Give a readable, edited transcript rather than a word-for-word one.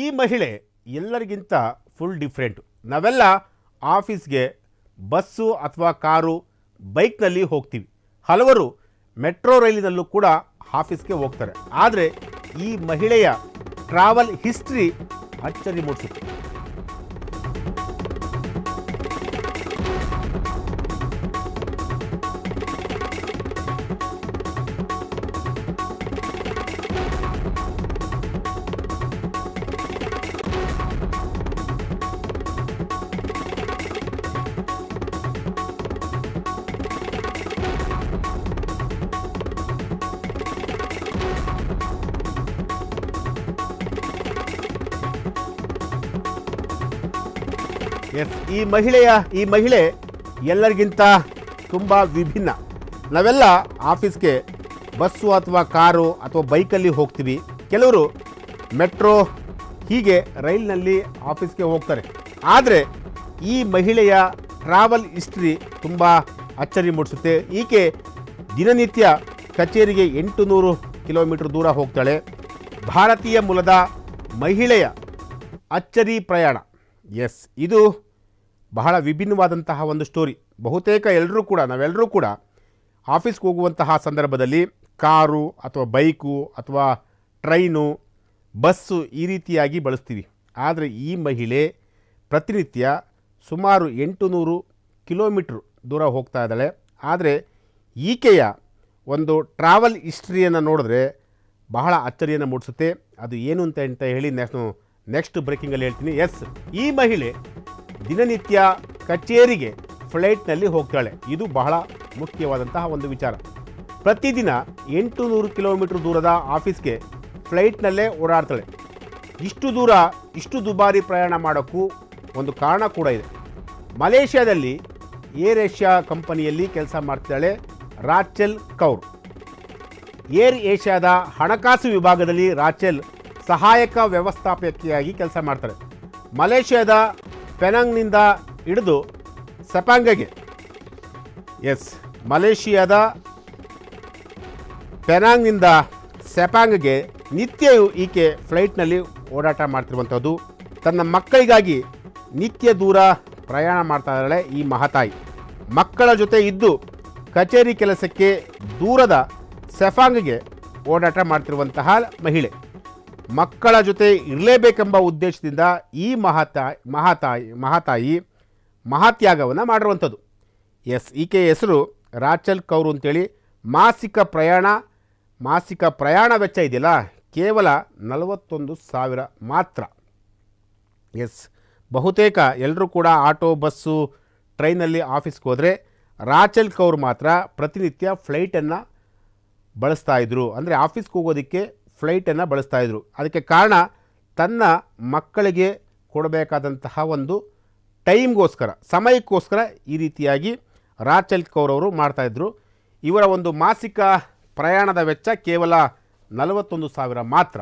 ಈ ಮಹಿಳೆ ಎಲ್ಲರಿಗಿಂತ ಫುಲ್ ಡಿಫ್ರೆಂಟ್. ನಾವೆಲ್ಲ ಆಫೀಸ್ಗೆ ಬಸ್ಸು ಅಥವಾ ಕಾರು ಬೈಕ್ನಲ್ಲಿ ಹೋಗ್ತೀವಿ. ಹಲವರು ಮೆಟ್ರೋ ರೈಲಿನಲ್ಲೂ ಕೂಡ ಆಫೀಸ್ಗೆ ಹೋಗ್ತಾರೆ. ಆದರೆ ಈ ಮಹಿಳೆಯ ಟ್ರಾವೆಲ್ ಹಿಸ್ಟ್ರಿ ಅಚ್ಚರಿ ಮೂಡಿಸುತ್ತೆ. ಈ ಮಹಿಳೆ ಎಲ್ಲರಿಗಿಂತ ತುಂಬ ವಿಭಿನ್ನ. ನಾವೆಲ್ಲ ಆಫೀಸ್ಗೆ ಬಸ್ಸು ಅಥವಾ ಕಾರು ಅಥವಾ ಬೈಕಲ್ಲಿ ಹೋಗ್ತೀವಿ. ಕೆಲವರು ಮೆಟ್ರೋ ಹೀಗೆ ರೈಲ್ನಲ್ಲಿ ಆಫೀಸ್ಗೆ ಹೋಗ್ತಾರೆ. ಆದರೆ ಈ ಮಹಿಳೆಯ ಟ್ರಾವೆಲ್ ಹಿಸ್ಟ್ರಿ ತುಂಬ ಅಚ್ಚರಿ ಮೂಡಿಸುತ್ತೆ. ಈಕೆ ದಿನನಿತ್ಯ ಕಚೇರಿಗೆ 800 ಕಿಲೋಮೀಟರ್ ದೂರ ಹೋಗ್ತಾಳೆ. ಭಾರತೀಯ ಮೂಲದ ಮಹಿಳೆಯ ಅಚ್ಚರಿ ಪ್ರಯಾಣ. ಇದು ಬಹಳ ವಿಭಿನ್ನವಾದಂತಹ ಒಂದು ಸ್ಟೋರಿ. ಬಹುತೇಕ ನಾವೆಲ್ಲರೂ ಕೂಡ ಆಫೀಸ್ಗೆ ಹೋಗುವಂತಹ ಸಂದರ್ಭದಲ್ಲಿ ಕಾರು ಅಥವಾ ಬೈಕು ಅಥವಾ ಟ್ರೈನು ಬಸ್ಸು ಈ ರೀತಿಯಾಗಿ ಬಳಸ್ತೀವಿ. ಆದರೆ ಈ ಮಹಿಳೆ ಪ್ರತಿನಿತ್ಯ ಸುಮಾರು 800 ಕಿಲೋಮೀಟ್ರ್ ದೂರ ಹೋಗ್ತಾ ಇದ್ದಾಳೆ. ಆದರೆ ಈಕೆಯ ಒಂದು ಟ್ರಾವೆಲ್ ಹಿಸ್ಟ್ರಿಯನ್ನು ನೋಡಿದ್ರೆ ಬಹಳ ಅಚ್ಚರಿಯನ್ನು ಮೂಡಿಸುತ್ತೆ. ಅದು ಏನು ಅಂತ ಹೇಳಿ ನೆಕ್ಸ್ಟ್ ಬ್ರೇಕಿಂಗಲ್ಲಿ ಹೇಳ್ತೀನಿ. ಈ ಮಹಿಳೆ ದಿನನಿತ್ಯ ಕಚೇರಿಗೆ ಫ್ಲೈಟ್ನಲ್ಲಿ ಹೋಗ್ತಾಳೆ. ಇದು ಬಹಳ ಮುಖ್ಯವಾದಂತಹ ಒಂದು ವಿಚಾರ. ಪ್ರತಿದಿನ 800 ಕಿಲೋಮೀಟರ್ ದೂರದ ಆಫೀಸ್ಗೆ ಫ್ಲೈಟ್ನಲ್ಲೇ ಓಡಾಡ್ತಾಳೆ. ಇಷ್ಟು ದುಬಾರಿ ಪ್ರಯಾಣ ಮಾಡೋಕ್ಕೂ ಒಂದು ಕಾರಣ ಕೂಡ ಇದೆ. ಮಲೇಷ್ಯಾದಲ್ಲಿ ಏರ್ ಏಷ್ಯಾ ಕಂಪನಿಯಲ್ಲಿ ಕೆಲಸ ಮಾಡ್ತಾಳೆ ರಾಚೆಲ್ ಕೌರ್. ಏರ್ ಏಷ್ಯಾದ ಹಣಕಾಸು ವಿಭಾಗದಲ್ಲಿ ರಾಚೆಲ್ ಸಹಾಯಕ ವ್ಯವಸ್ಥಾಪಕಿಯಾಗಿ ಕೆಲಸ ಮಾಡ್ತಾರೆ. ಮಲೇಷ್ಯಾದ ಪೆನಾಂಗ್ನಿಂದ ಹಿಡಿದು ಸೆಪಾಂಗ್ಗೆ ಮಲೇಷಿಯಾದ ಪೆನಾಂಗ್ನಿಂದ ಸೆಪಾಂಗ್ಗೆ ನಿತ್ಯವೂ ಈಕೆ ಫ್ಲೈಟ್ನಲ್ಲಿ ಓಡಾಟ ಮಾಡ್ತಿರುವಂಥದ್ದು. ತನ್ನ ಮಕ್ಕಳಿಗಾಗಿ ನಿತ್ಯ ದೂರ ಪ್ರಯಾಣ ಮಾಡ್ತಾ ಇದ್ದಾಳೆ ಈ ಮಹಾತಾಯಿ. ಮಕ್ಕಳ ಜೊತೆ ಇದ್ದು ಕಚೇರಿ ಕೆಲಸಕ್ಕೆ ದೂರದ ಸೆಫಾಂಗ್ಗೆ ಓಡಾಟ ಮಾಡ್ತಿರುವಂತಹ ಮಹಿಳೆ. ಮಕ್ಕಳ ಜೊತೆ ಇರಲೇಬೇಕೆಂಬ ಉದ್ದೇಶದಿಂದ ಈ ಮಹಾತಾಯಿ ಮಹಾತ್ಯಾಗವನ್ನು ಮಾಡಿರುವಂಥದ್ದು. ಈಕೆ ಹೆಸರು ರಾಚೆಲ್ ಕೌರ್ ಅಂತೇಳಿ. ಮಾಸಿಕ ಪ್ರಯಾಣ ವೆಚ್ಚ ಇದೆಯಲ್ಲ ಕೇವಲ 41,000 ಮಾತ್ರ. ಬಹುತೇಕ ಎಲ್ಲರೂ ಕೂಡ ಆಟೋ ಬಸ್ಸು ಟ್ರೈನಲ್ಲಿ ಆಫೀಸ್ಗೆ ಹೋದರೆ ರಾಚೆಲ್ ಕೌರ್ ಮಾತ್ರ ಪ್ರತಿನಿತ್ಯ ಫ್ಲೈಟನ್ನು ಬಳಸ್ತಾಯಿದ್ರು. ಅಂದರೆ ಆಫೀಸ್ಗೆ ಹೋಗೋದಕ್ಕೆ ಫ್ಲೈಟನ್ನು ಬಳಸ್ತಾಯಿದ್ರು. ಅದಕ್ಕೆ ಕಾರಣ ತನ್ನ ಮಕ್ಕಳಿಗೆ ಕೊಡಬೇಕಾದಂತಹ ಒಂದು ಸಮಯಕ್ಕೋಸ್ಕರ ಈ ರೀತಿಯಾಗಿ ರಾಚೆಲ್ ಕೌರ್ ಅವರು ಮಾಡ್ತಾಯಿದ್ರು. ಇವರ ಒಂದು ಮಾಸಿಕ ಪ್ರಯಾಣದ ವೆಚ್ಚ ಕೇವಲ 41,000 ಮಾತ್ರ.